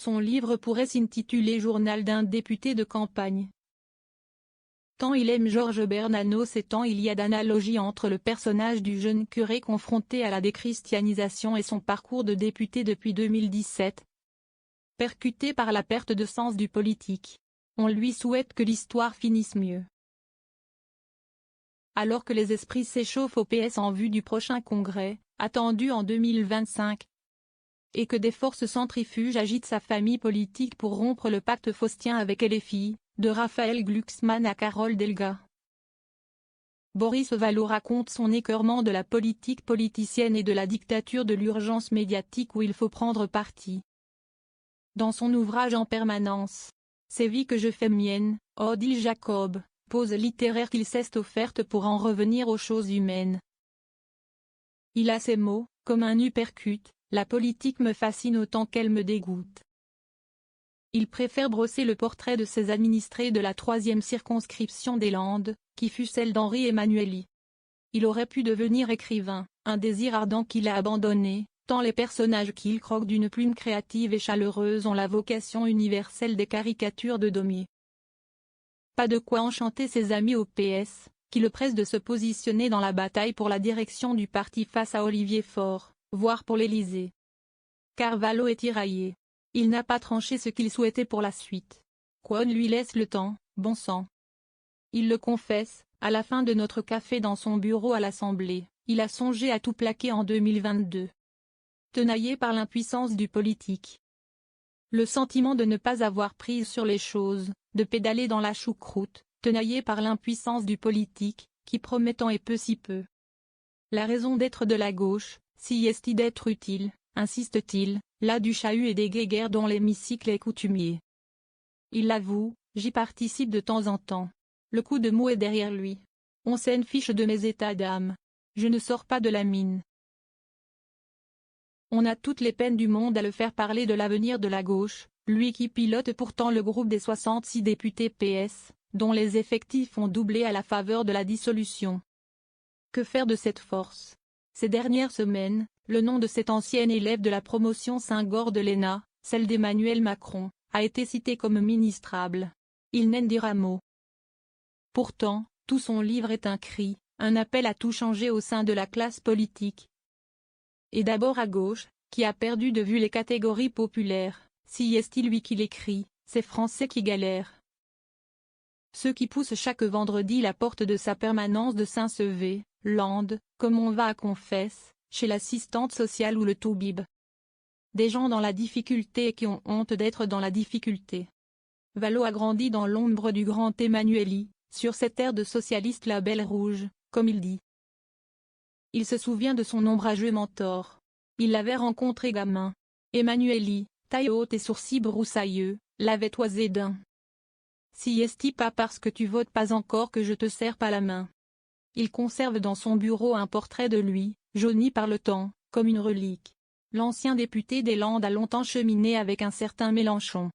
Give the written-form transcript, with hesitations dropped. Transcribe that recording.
Son livre pourrait s'intituler Journal d'un député de campagne. Tant il aime Georges Bernanos et tant il y a d'analogies entre le personnage du jeune curé confronté à la déchristianisation et son parcours de député depuis 2017. Percuté par la perte de sens du politique, on lui souhaite que l'histoire finisse mieux. Alors que les esprits s'échauffent au PS en vue du prochain congrès, attendu en 2025, et que des forces centrifuges agitent sa famille politique pour rompre le pacte faustien avec LFI, de Raphaël Glucksmann à Carole Delga. Boris Vallaud raconte son écœurement de la politique politicienne et de la dictature de l'urgence médiatique où il faut prendre parti. Dans son ouvrage En permanence, ces vies que je fais miennes, Odile Jacob, pose littéraire qu'il s'est offerte pour en revenir aux choses humaines. Il a ces mots, comme un uppercut, la politique me fascine autant qu'elle me dégoûte. Il préfère brosser le portrait de ses administrés de la 3e circonscription des Landes, qui fut celle d'Henri Emmanuelli. Il aurait pu devenir écrivain, un désir ardent qu'il a abandonné, tant les personnages qu'il croque d'une plume créative et chaleureuse ont la vocation universelle des caricatures de Daumier. Pas de quoi enchanter ses amis au PS, qui le pressent de se positionner dans la bataille pour la direction du parti face à Olivier Faure, voire pour l'Élysée. Car Vallaud est tiraillé. Il n'a pas tranché ce qu'il souhaitait pour la suite. Qu'on lui laisse le temps, bon sang. Il le confesse, à la fin de notre café dans son bureau à l'Assemblée, il a songé à tout plaquer en 2022. Tenaillé par l'impuissance du politique. Le sentiment de ne pas avoir prise sur les choses, de pédaler dans la choucroute, tenaillé par l'impuissance du politique, qui promet tant et peu si peu. La raison d'être de la gauche, si est-il d'être utile, insiste-t-il, là du chahut et des guéguerres dont l'hémicycle est coutumier. Il l'avoue, j'y participe de temps en temps. Le coup de mou est derrière lui. On s'en fiche de mes états d'âme. Je ne sors pas de la mine. On a toutes les peines du monde à le faire parler de l'avenir de la gauche, lui qui pilote pourtant le groupe des 66 députés PS, dont les effectifs ont doublé à la faveur de la dissolution. Que faire de cette force? Ces dernières semaines, le nom de cet ancien élève de la promotion Saint-Gor de l'ENA, celle d'Emmanuel Macron, a été cité comme ministrable. Il n'en dira mot. Pourtant, tout son livre est un cri, un appel à tout changer au sein de la classe politique. Et d'abord à gauche, qui a perdu de vue les catégories populaires, si est-il lui qui l'écrit, ces Français qui galèrent. Ceux qui poussent chaque vendredi la porte de sa permanence de Saint-Sevé, Landes, comme on va à Confesse, chez l'assistante sociale ou le toubib. Des gens dans la difficulté et qui ont honte d'être dans la difficulté. Vallaud a grandi dans l'ombre du grand Emmanuelli, sur cette terre de socialiste la belle rouge, comme il dit. Il se souvient de son ombrageux mentor. Il l'avait rencontré gamin. Emmanuelli, taille haute et sourcils broussailleux, l'avait toisé d'un. Si est-il pas parce que tu votes pas encore que je te serre pas la main. Il conserve dans son bureau un portrait de lui, jauni par le temps, comme une relique. L'ancien député des Landes a longtemps cheminé avec un certain Mélenchon.